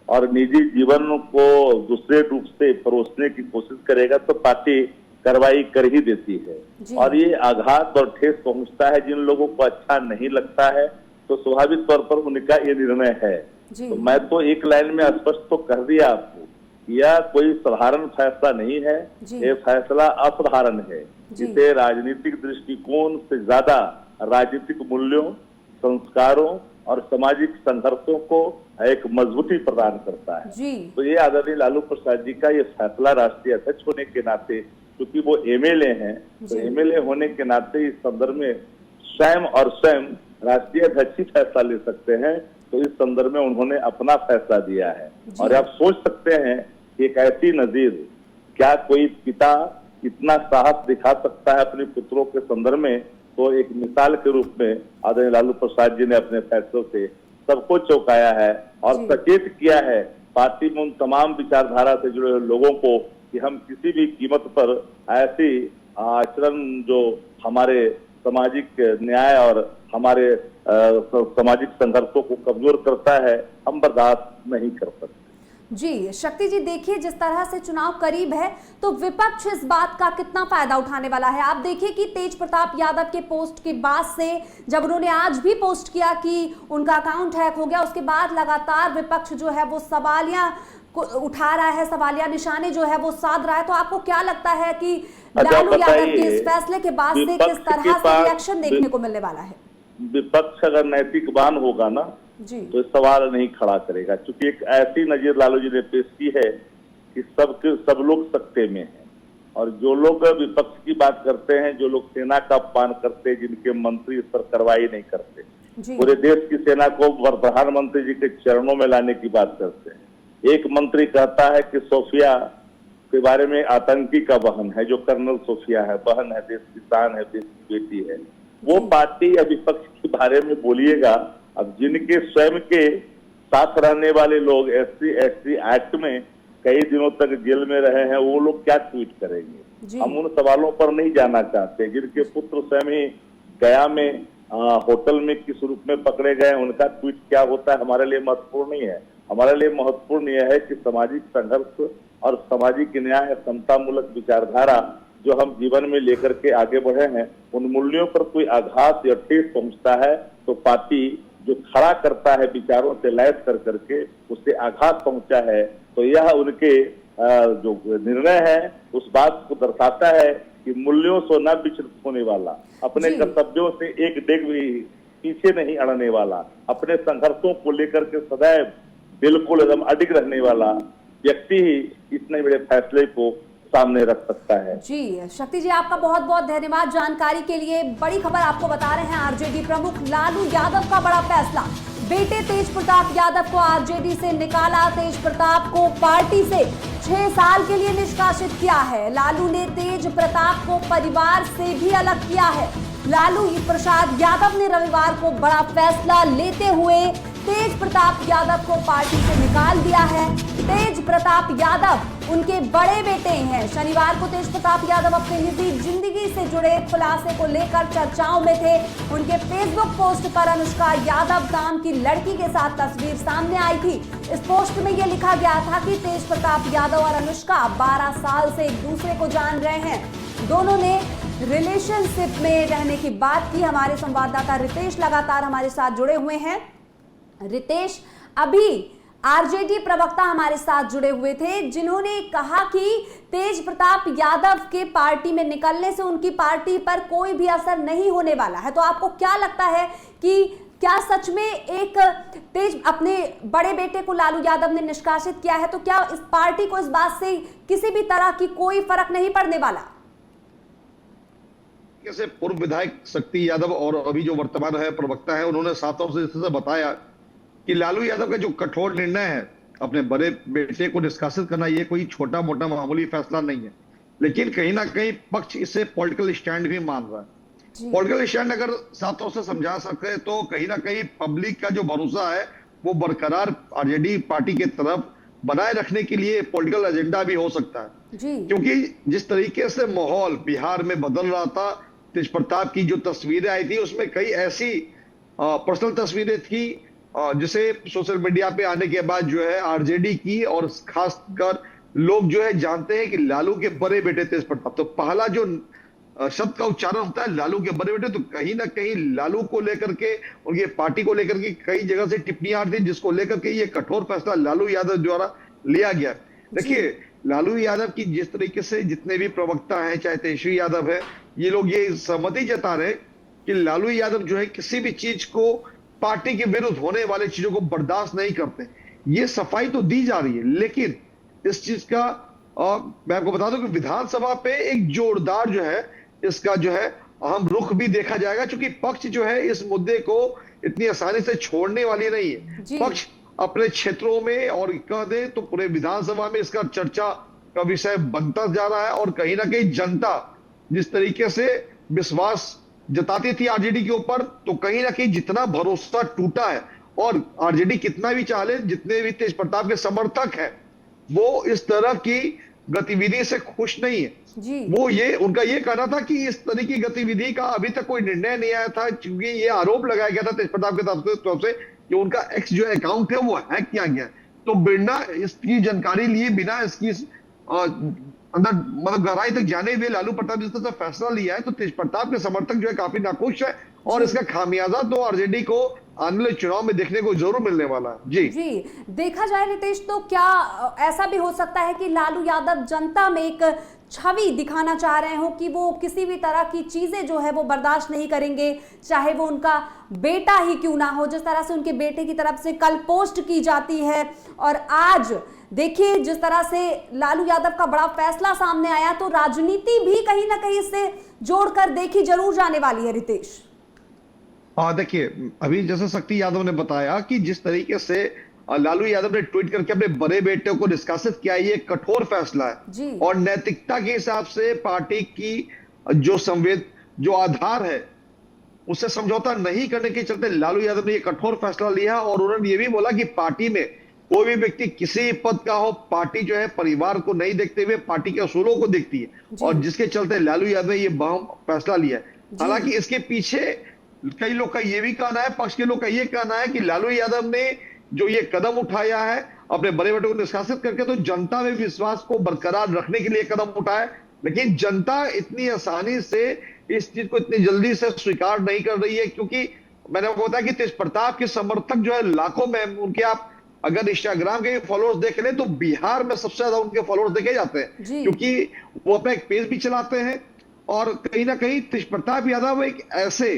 और निजी जीवन को दूसरे रूप से परोसने की कोशिश करेगा तो पार्टी कार्रवाई कर ही देती है और ये आघात और ठेस पहुंचता है। जिन लोगों को अच्छा नहीं लगता है तो स्वाभाविक तौर पर उनका ये निर्णय है। तो मैं तो एक लाइन में स्पष्ट तो कर दिया आपको, यह कोई साधारण फैसला नहीं है, ये फैसला असाधारण है, जिसे राजनीतिक दृष्टिकोण से ज्यादा राजनीतिक मूल्यों, संस्कारों और सामाजिक संघर्षों को एक मजबूती प्रदान करता है। तो ये आदरणीय लालू प्रसाद जी का ये फैसला राष्ट्रीय अध्यक्ष होने के नाते, क्योंकि वो एमएलए हैं, तो एमएलए होने के नाते इस संदर्भ में स्वयं राष्ट्रीय अध्यक्ष ही फैसला ले सकते हैं। तो इस संदर्भ में उन्होंने अपना फैसला दिया है और आप सोच सकते हैं कि एक ऐसी नजीर, क्या कोई पिता इतना साहस दिखा सकता है अपने पुत्रों के संदर्भ में? तो एक मिसाल के रूप में आदरणीय लालू प्रसाद जी ने अपने फैसलों से सबको चौंकाया है और सचेत किया है पार्टी में उन तमाम विचारधारा से जुड़े लोगों को कि हम किसी भी कीमत पर ऐसी आचरण जो हमारे सामाजिक न्याय और हमारे सामाजिक संघर्षों को कमजोर करता है, हम बर्दाश्त नहीं कर सकते। जी, शक्ति जी देखिए जिस तरह से चुनाव करीब है तो विपक्ष इस बात का कितना फायदा उठाने वाला है? आप देखिए कि तेज प्रताप यादव के पोस्ट के बाद से, जब उन्होंने आज भी पोस्ट किया कि उनका अकाउंट हैक हो गया, उसके बाद लगातार विपक्ष जो है वो सवालियां उठा रहा है, सवालिया निशाने जो है वो साध रहा है। तो आपको क्या लगता है कि लालू यादव के इस फैसले के बाद से किस तरह से रिएक्शन देखने को मिलने वाला है? विपक्ष अगर नैतिकवान होगा ना तो इस सवाल नहीं खड़ा करेगा, क्योंकि एक ऐसी नजीर लालू जी ने पेश की है कि सब लोग सत्ते में हैं और जो लोग विपक्ष की बात करते हैं, जो लोग सेना का अपमान करते हैं, जिनके मंत्री इस पर कार्रवाई नहीं करते, पूरे देश की सेना को प्रधानमंत्री जी के चरणों में लाने की बात करते हैं। एक मंत्री कहता है कि सोफिया के बारे में आतंकी का बहन है, जो कर्नल सोफिया है, बहन है, देश की शान है, देश की बेटी है। वो पार्टी या विपक्ष के बारे में बोलिएगा। अब जिनके स्वयं के साथ रहने वाले लोग SC/ST एक्ट में कई दिनों तक जेल में रहे हैं, वो लोग क्या ट्वीट करेंगे? हम उन सवालों पर नहीं जाना चाहते। जिनके पुत्र स्वयं ही गया में होटल में किस रूप में पकड़े गए, उनका ट्वीट क्या होता है हमारे लिए महत्वपूर्ण नहीं है। हमारे लिए महत्वपूर्ण यह है कि सामाजिक संघर्ष और सामाजिक न्याय, समतामूलक विचारधारा जो हम जीवन में लेकर के आगे बढ़े हैं, उन मूल्यों पर कोई आघात या ठेस पहुंचता है तो पार्टी जो खड़ा करता है विचारों से लैस कर करके उससे आघात पहुंचा है, तो यह उनके जो निर्णय है उस बात को दर्शाता है कि मूल्यों से न विचलित होने वाला, अपने कर्तव्यों से एक डेग भी पीछे नहीं अड़ने वाला, अपने संघर्षों को लेकर के सदैव बिल्कुल एकदम अडिग रहने वाला व्यक्ति ही इतने बड़े फैसले को सामने रख सकता है। जी शक्ति जी, आपका बहुत बहुत धन्यवाद जानकारी के लिए। बड़ी खबर आपको बता रहे हैं, आरजेडी प्रमुख लालू यादव का बड़ा फैसला। बेटे तेज प्रताप यादव को आरजेडी से निकाला, तेज प्रताप को पार्टी से 6 साल के लिए निष्कासित किया है। लालू ने तेज प्रताप को परिवार से भी अलग किया है। लालू प्रसाद यादव ने रविवार को बड़ा फैसला लेते हुए तेज प्रताप यादव को पार्टी से निकाल दिया है। तेज प्रताप यादव उनके बड़े बेटे हैं। शनिवार को तेज प्रताप यादव अपनी निजी जिंदगी से जुड़े खुलासे को लेकर चर्चाओं में थे। उनके फेसबुक पोस्ट पर अनुष्का यादव नाम की लड़की के साथ तस्वीर सामने आई थी। इस पोस्ट में यह लिखा गया था कि तेज प्रताप यादव और अनुष्का 12 साल से एक दूसरे को जान रहे हैं। दोनों ने रिलेशनशिप में रहने की बात की। हमारे संवाददाता रितेश लगातार हमारे साथ जुड़े हुए हैं। रितेश, अभी आरजेडी प्रवक्ता हमारे साथ जुड़े हुए थे जिन्होंने कहा कि तेज प्रताप यादव के पार्टी में निकलने से उनकी पार्टी पर कोई भी असर नहीं होने वाला है। तो आपको क्या लगता है कि क्या सच में एक तेज अपने बड़े बेटे को लालू यादव ने निष्कासित किया है, तो क्या इस पार्टी को इस बात से किसी भी तरह की कोई फर्क नहीं पड़ने वाला? जैसे पूर्व विधायक शक्ति यादव और अभी जो वर्तमान है प्रवक्ता है, उन्होंने साफ तौर से बताया कि लालू यादव का जो कठोर निर्णय है अपने बड़े बेटे को निष्कासित करना, ये कोई छोटा मोटा मामूली फैसला नहीं है, लेकिन कहीं ना कहीं पक्ष इसे पॉलिटिकल स्टैंड भी मान रहा है। पॉलिटिकल स्टैंड अगर साफ तौर से समझा सके तो कहीं ना कहीं पब्लिक का जो भरोसा है वो बरकरार आरजेडी पार्टी की तरफ बनाए रखने के लिए पॉलिटिकल एजेंडा भी हो सकता है। क्योंकि जिस तरीके से माहौल बिहार में बदल रहा था, तेज प्रताप की जो तस्वीरें आई थी उसमें कई ऐसी पर्सनल तस्वीरें थी जिसे सोशल मीडिया पे आने के बाद जो है आरजेडी की और खासकर लोग जो है जानते हैं कि लालू के बड़े बेटे तेज प्रताप, तो पहला जो शब्द का उच्चारण होता है लालू के बड़े बेटे, तो कहीं ना कहीं लालू को लेकर के उनकी पार्टी को लेकर के कई जगह से टिप्पणियां आ रही थी, जिसको लेकर के ये कठोर फैसला लालू यादव द्वारा लिया गया। देखिए लालू यादव की जिस तरीके से जितने भी प्रवक्ता हैं, चाहे तेजस्वी यादव है, ये लोग ये सहमति जता रहे कि लालू यादव जो है किसी भी चीज को पार्टी के विरुद्ध होने वाले चीजों को बर्दाश्त नहीं करते। ये सफाई तो दी जा रही है, लेकिन इस चीज का मैं आपको बता दूं कि विधानसभा पे एक जोरदार जो है इसका जो है अहम रुख भी देखा जाएगा, क्योंकि पक्ष जो है इस मुद्दे को इतनी आसानी से छोड़ने वाली नहीं है। पक्ष अपने क्षेत्रों में और कह दे तो पूरे विधानसभा में इसका चर्चा का विषय बनता जा रहा है, और कहीं ना कहीं जनता जिस तरीके से विश्वास जताती थी आरजेडी के ऊपर, तो कहीं ना कहीं जितना भरोसा टूटा है, और आरजेडी कितना भी चाहे, जितने भी तेज प्रताप के समर्थक हैं वो इस तरह की गतिविधि से खुश नहीं है। वो ये उनका ये कहना था कि इस तरह की गतिविधि का अभी तक कोई निर्णय नहीं आया था, क्योंकि ये आरोप लगाया गया था तेज प्रताप के तरफ से कि उनका एक्स जो अकाउंट है वो हैक किया गया। तो बिना इसकी जानकारी लिए, बिना इसकी अंदर मतलब गहराई तक जाने हुए लालू प्रताप जिस तरह से फैसला लिया है, तो तेज प्रताप के समर्थक जो है काफी नाखुश है, और इसका खामियाजा तो आरजेडी को आने वाले चुनाव में देखने को जरूर मिलने वाला है। जी देखा जाए रितेश, तो क्या ऐसा भी हो सकता है कि लालू यादव जनता में एक छवि दिखाना चाह रहे हो कि वो किसी भी तरह की चीजें जो है वो बर्दाश्त नहीं करेंगे, चाहे वो उनका बेटा ही क्यों ना हो। जिस तरह से उनके बेटे की तरफ से कल पोस्ट की जाती है, और आज देखिए जिस तरह से लालू यादव का बड़ा फैसला सामने आया, तो राजनीति भी कहीं ना कहीं इससे जोड़कर देखी जरूर जाने वाली है। रितेश देखिए अभी जैसे शक्ति यादव ने बताया कि जिस तरीके से लालू यादव ने ट्वीट करके अपने बड़े बेटे को निष्कासित किया, ये कठोर फैसला है, और नैतिकता के हिसाब से पार्टी की जो आधार है उससे समझौता नहीं करने के चलते लालू यादव ने ये कठोर फैसला लिया। और उन्होंने ये भी बोला कि पार्टी में कोई भी व्यक्ति किसी पद का हो, पार्टी जो है परिवार को नहीं देखते हुए पार्टी के असूलों को देखती है, और जिसके चलते लालू यादव ने ये बहम फैसला लिया है। हालांकि इसके पीछे कई लोग का ये भी कहना है, पक्ष के लोग का ये कहना है कि लालू यादव ने जो ये कदम उठाया है अपने बड़े बेटे को निष्कासित करके, तो जनता में विश्वास को बरकरार रखने के लिए कदम उठाया, लेकिन जनता इतनी आसानी से इस चीज को इतनी जल्दी से स्वीकार नहीं कर रही है, क्योंकि मैंने आपको बताया कि तेज प्रताप के समर्थक जो है लाखों में उनके, आप अगर इंस्टाग्राम के फॉलोअर्स देख लें तो बिहार में सबसे ज्यादा उनके फॉलोअर्स देखे जाते हैं, जी। क्योंकि वो अपना एक पेज भी चलाते हैं और कहीं ना कहीं तेज प्रताप यादव एक ऐसे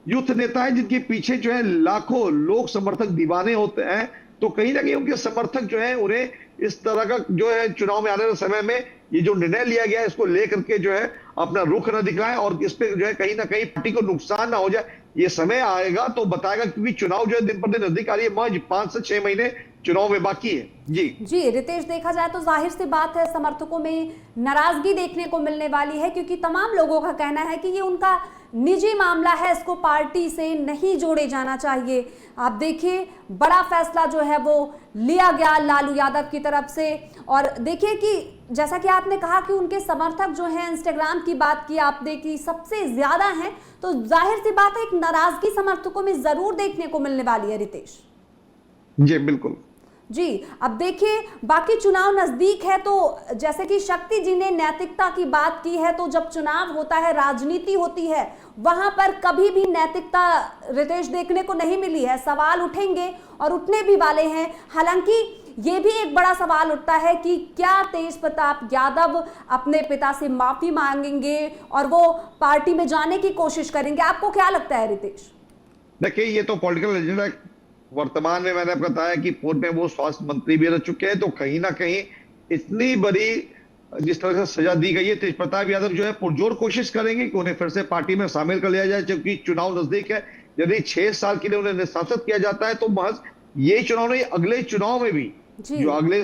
यूथ नेता है जिनके पीछे जो है लाखों लोग समर्थक दीवाने होते हैं। तो कहीं ना कहीं उनके समर्थक जो है उन्हें इस तरह का जो है चुनाव में आने वाले समय में ये जो निर्णय लिया गया है इसको लेकर के जो है अपना रुख न दिखाएं और इस पे जो है कहीं ना कहीं पार्टी को नुकसान ना हो जाए। ये समय आएगा तो बताएगा, क्योंकि चुनाव जो है दिन पर दिन नजदीक आ रही है, महज 5 से 6 महीने चुनाव में बाकी है। जी रितेश, देखा जाए तो जाहिर सी बात है समर्थकों में नाराजगी देखने को मिलने वाली है, क्योंकि तमाम लोगों का कहना है कि ये उनका निजी मामला है, इसको पार्टी से नहीं जोड़े जाना चाहिए। आप देखिए बड़ा फैसला जो है वो लिया गया लालू यादव की तरफ से, और देखिए कि जैसा कि आपने कहा कि उनके समर्थक जो हैं, इंस्टाग्राम की बात की आप देखिए सबसे ज्यादा हैं, तो जाहिर सी बात है एक नाराजगी समर्थकों में जरूर देखने को मिलने वाली है। रितेश जी बिल्कुल जी, अब देखिए बाकी चुनाव नजदीक है, तो जैसे कि शक्ति जी ने नैतिकता की बात की है, तो जब चुनाव होता है, राजनीति होती है, वहां पर कभी भी नैतिकता रितेश देखने को नहीं मिली है। सवाल उठेंगे और उठने भी वाले हैं। हालांकि ये भी एक बड़ा सवाल उठता है कि क्या तेज प्रताप यादव अपने पिता से माफी मांगेंगे और वो पार्टी में जाने की कोशिश करेंगे? आपको क्या लगता है रितेश? देखिए, ये तो पॉलिटिकल एजेंडा वर्तमान में, मैंने आपको बताया कि पूर्व में वो स्वास्थ्य मंत्री भी रह चुके हैं, तो कहीं ना कहीं इतनी बड़ी जिस तरह से सजा दी गई है, तेज प्रताप यादव जो है पुरजोर कोशिश करेंगे कि उन्हें फिर से पार्टी में शामिल कर लिया जाए, क्योंकि चुनाव नजदीक है। यदि 6 साल के लिए उन्हें निष्कासित किया जाता है तो महज ये चुनाव नहीं, अगले चुनाव में भी, जो अगले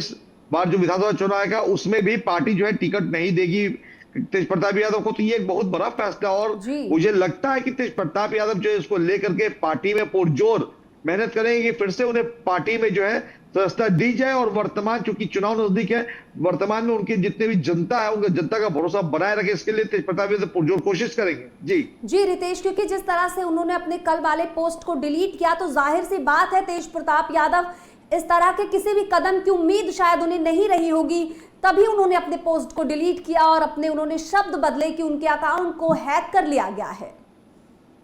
बार जो विधानसभा चुनाव आएगा उसमें भी पार्टी जो है टिकट नहीं देगी तेज प्रताप यादव को। तो ये एक बहुत बड़ा फैसला, और मुझे लगता है कि तेज प्रताप यादव जो है इसको लेकर के पार्टी में पुरजोर मेहनत करेंगे कि फिर से उन्हें पार्टी में जो है सदस्यता दी जाए। और वर्तमान चूंकि चुनाव नजदीक है, वर्तमान में उनकी जितने भी जनता है, उनका जनता का भरोसा बनाए रखे, इसके लिए तेज प्रताप यादव पुरजोर कोशिश करेंगे। जी रितेश, क्योंकि जिस तरह से उन्होंने अपने कल वाले पोस्ट को डिलीट किया, तो जाहिर सी बात है तेज प्रताप यादव इस तरह के किसी भी कदम की उम्मीद शायद उन्हें नहीं रही होगी, तभी उन्होंने अपने पोस्ट को डिलीट किया और उन्होंने शब्द बदले कि उनके अकाउंट को हैक कर लिया गया है।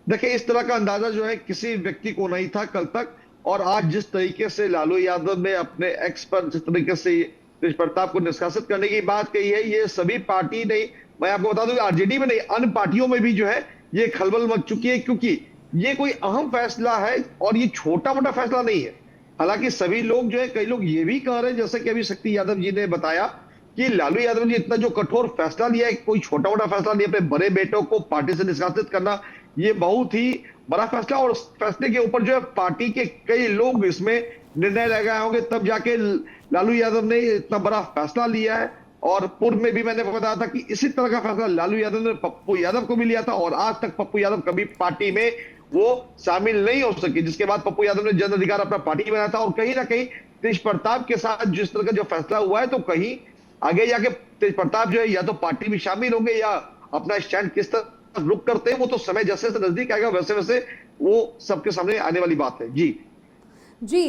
देखिए, इस तरह का अंदाजा जो है किसी व्यक्ति को नहीं था कल तक, और आज जिस तरीके से लालू यादव ने अपने एक्स पर जिस तरीके से तेज प्रताप को निष्कासित करने की बात कही है, ये सभी पार्टी नहीं, मैं आपको बता दूं आरजेडी में नहीं, अन्य पार्टियों में भी जो है ये खलबल मच चुकी है, क्योंकि ये कोई अहम फैसला है और ये छोटा मोटा फैसला नहीं है। हालांकि सभी लोग जो है, कई लोग ये भी कह रहे हैं, जैसे कि अभी शक्ति यादव जी ने बताया कि लालू यादव ने इतना जो कठोर फैसला लिया है, कोई छोटा मोटा फैसला नहीं, अपने बड़े बेटों को पार्टी से निष्कासित करना, ये बहुत ही बड़ा फैसला। और उस फैसले के ऊपर जो है पार्टी के कई लोग इसमें निर्णय लगाए होंगे, तब जाके लालू यादव ने इतना बड़ा फैसला लिया है। और पूर्व में भी मैंने बताया था कि इसी तरह का फैसला लालू यादव ने पप्पू यादव को भी लिया था, और आज तक पप्पू यादव कभी पार्टी में वो शामिल नहीं हो सके, जिसके बाद पप्पू यादव ने जन अधिकार अपना पार्टी बनाया था। और कहीं ना कहीं तेज प्रताप के साथ जिस तरह का जो फैसला हुआ है, तो कहीं आगे जाके तेज प्रताप जो है या तो पार्टी में शामिल होंगे या अपना स्टैंड किस तरह रुक करते हैं, वो तो समय जैसे जैसे नजदीक आएगा वैसे वैसे वो सबके सामने आने वाली बात है। जी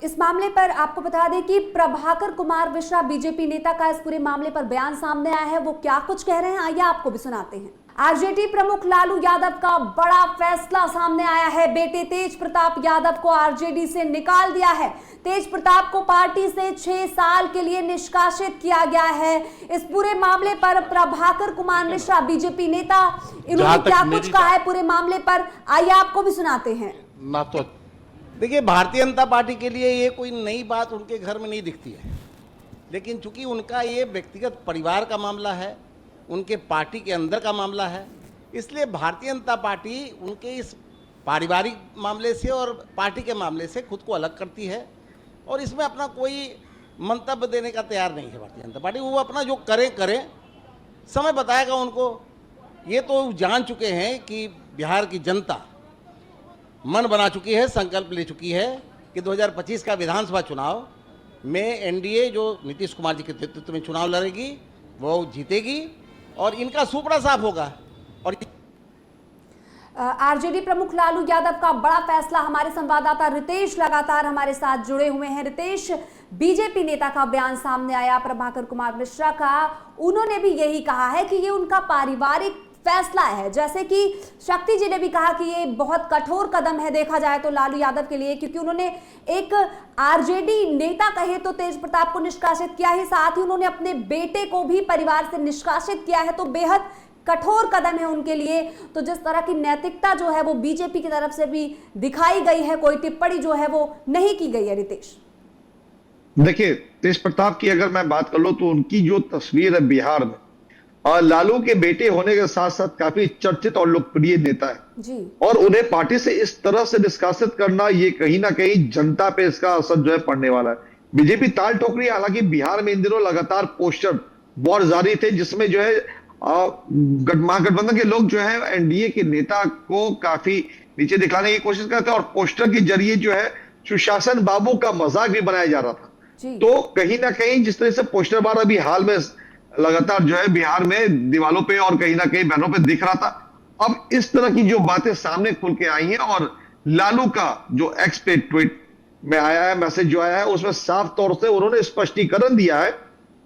इस मामले पर आपको बता दें कि प्रभाकर कुमार मिश्रा बीजेपी नेता का इस पूरे मामले पर बयान सामने आया है। वो क्या कुछ कह रहे हैं, आइए आपको भी सुनाते हैं। आरजेडी प्रमुख लालू यादव का बड़ा फैसला सामने आया है। बेटे तेज प्रताप यादव को आरजेडी से निकाल दिया है। तेज प्रताप को पार्टी से 6 साल के लिए निष्कासित किया गया है। इस पूरे मामले पर प्रभाकर कुमार मिश्रा बीजेपी नेता, इन्होंने क्या कुछ कहा है पूरे मामले पर, आइए आपको भी सुनाते हैं। ना तो देखिए, भारतीय जनता पार्टी के लिए ये कोई नई बात उनके घर में नहीं दिखती है, लेकिन चूंकि उनका ये व्यक्तिगत परिवार का मामला है, उनके पार्टी के अंदर का मामला है, इसलिए भारतीय जनता पार्टी उनके इस पारिवारिक मामले से और पार्टी के मामले से खुद को अलग करती है, और इसमें अपना कोई मंतव्य देने का तैयार नहीं है भारतीय जनता पार्टी। वो अपना जो करें, समय बताएगा उनको। ये तो जान चुके हैं कि बिहार की जनता मन बना चुकी है, संकल्प ले चुकी है कि 2025 का विधानसभा चुनाव में एनडीए जो नीतीश कुमार जी के नेतृत्व में चुनाव लड़ेगी वो जीतेगी, और इनका सुपड़ा साफ होगा। और आरजेडी प्रमुख लालू यादव का बड़ा फैसला, हमारे संवाददाता रितेश लगातार हमारे साथ जुड़े हुए हैं। रितेश, बीजेपी नेता का बयान सामने आया, प्रभाकर कुमार मिश्रा का। उन्होंने भी यही कहा है कि ये उनका पारिवारिक फैसला है। जैसे कि शक्ति जी ने भी कहा कि ये बहुत कठोर कदम है देखा जाए तो लालू यादव के लिए, क्योंकि उन्होंने एक आरजेडी नेता कहे तो तेज प्रताप को निष्कासित किया ही, साथ ही उन्होंने अपने बेटे को भी परिवार से निष्कासित किया है, तो बेहद कठोर कदम है उनके लिए। तो जिस तरह की नैतिकता जो है वो बीजेपी की तरफ से भी दिखाई गई है, कोई टिप्पणी जो है वो नहीं की गई है। रितेश, देखिए, तेज प्रताप की अगर मैं बात कर लूं तो उनकी जो तस्वीर है बिहार में, और लालू के बेटे होने के साथ साथ काफी चर्चित और लोकप्रिय नेता है जी। और उन्हें पार्टी से इस तरह से निष्कासित करना, ये कहीं ना कहीं जनता पे इसका असर जो है पड़ने वाला है। बीजेपी ताल ठोक रही है। हालांकि बिहार में इन दिनों लगातार पोस्टर वॉर जारी थे, जिसमें जो है महागठबंधन के लोग जो है एनडीए के नेता को काफी नीचे दिखाने की कोशिश करते हैं और पोस्टर के जरिए जो है सुशासन बाबू का मजाक भी बनाया जा रहा था। तो कहीं ना कहीं जिस तरह से पोस्टरबार अभी हाल में लगातार जो है बिहार में दीवालों पे और कहीं ना कहीं बैनरों पे दिख रहा था, अब इस तरह की जो बातें सामने खुल के आई हैं और लालू का जो एक्स पे ट्वीट में आया है, मैसेज जो आया है, उसमें साफ तौर से उन्होंने स्पष्टीकरण दिया है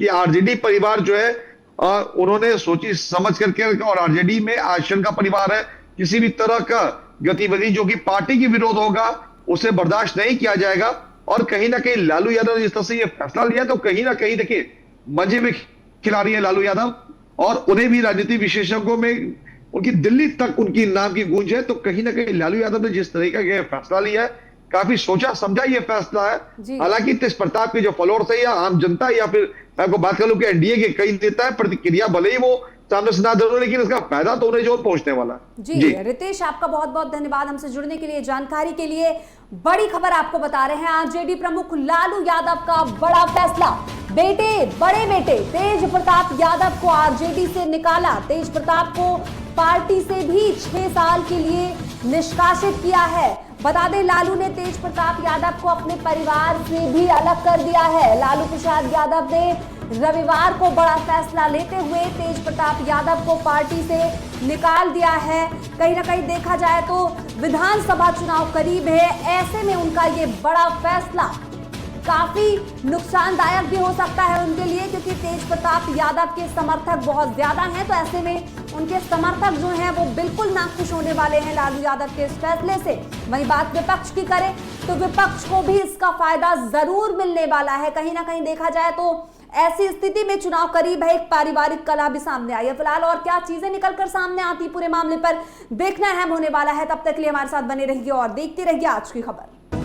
कि आरजेडी परिवार जो है उन्होंने सोची समझ करके, और आरजेडी में आश्रम का परिवार है, किसी भी तरह का गतिविधि जो कि पार्टी के विरोध होगा उसे बर्दाश्त नहीं किया जाएगा। और कहीं ना कहीं लालू यादव ने जिस तरह से यह फैसला लिया तो कहीं ना कहीं देखिए मजे में खिला रही है लालू यादव, और उन्हें भी राजनीतिक विशेषज्ञों में उनकी दिल्ली तक उनकी नाम की गूंज है। तो कहीं ना कहीं लालू यादव ने जिस तरीके का फैसला लिया है, काफी सोचा समझा ये फैसला है। हालांकि तेज प्रताप के जो फॉलोअर्स है या आम जनता या फिर मैं आपको बात कर लूं कि एनडीए के कई नेता है, प्रतिक्रिया भले ही वो सामने से ना दे, लेकिन इसका फायदा तो उन्हें जो पहुंचने वाला है। जी रितेश, आपका बहुत बहुत धन्यवाद हमसे जुड़ने के लिए, जानकारी के लिए। बड़ी खबर आपको बता रहे हैं, आरजेडी प्रमुख लालू यादव का बड़ा फैसला। बड़े बेटे तेज प्रताप यादव को आरजेडी से निकाला। तेज प्रताप को पार्टी से भी 6 साल के लिए निष्कासित किया है। बता दें, लालू ने तेज प्रताप यादव को अपने परिवार से भी अलग कर दिया है। लालू प्रसाद यादव ने रविवार को बड़ा फैसला लेते हुए तेज प्रताप यादव को पार्टी से निकाल दिया है। कहीं ना कहीं देखा जाए तो विधानसभा चुनाव करीब है, ऐसे में उनका ये बड़ा फैसला काफी नुकसानदायक भी हो सकता है उनके लिए, क्योंकि तेज प्रताप यादव के समर्थक बहुत ज्यादा हैं। तो ऐसे में उनके समर्थक जो हैं वो बिल्कुल नाखुश होने वाले हैं लालू यादव के इस फैसले से। वहीं बात विपक्ष की करें तो विपक्ष को भी इसका फायदा जरूर मिलने वाला है। कहीं ना कहीं देखा जाए तो ऐसी स्थिति में चुनाव करीब है, एक पारिवारिक कलह भी सामने आई है। फिलहाल और क्या चीजें निकलकर सामने आती पूरे मामले पर देखना अहम होने वाला है। तब तक के लिए हमारे साथ बने रहिए और देखते रहिए आज की खबर।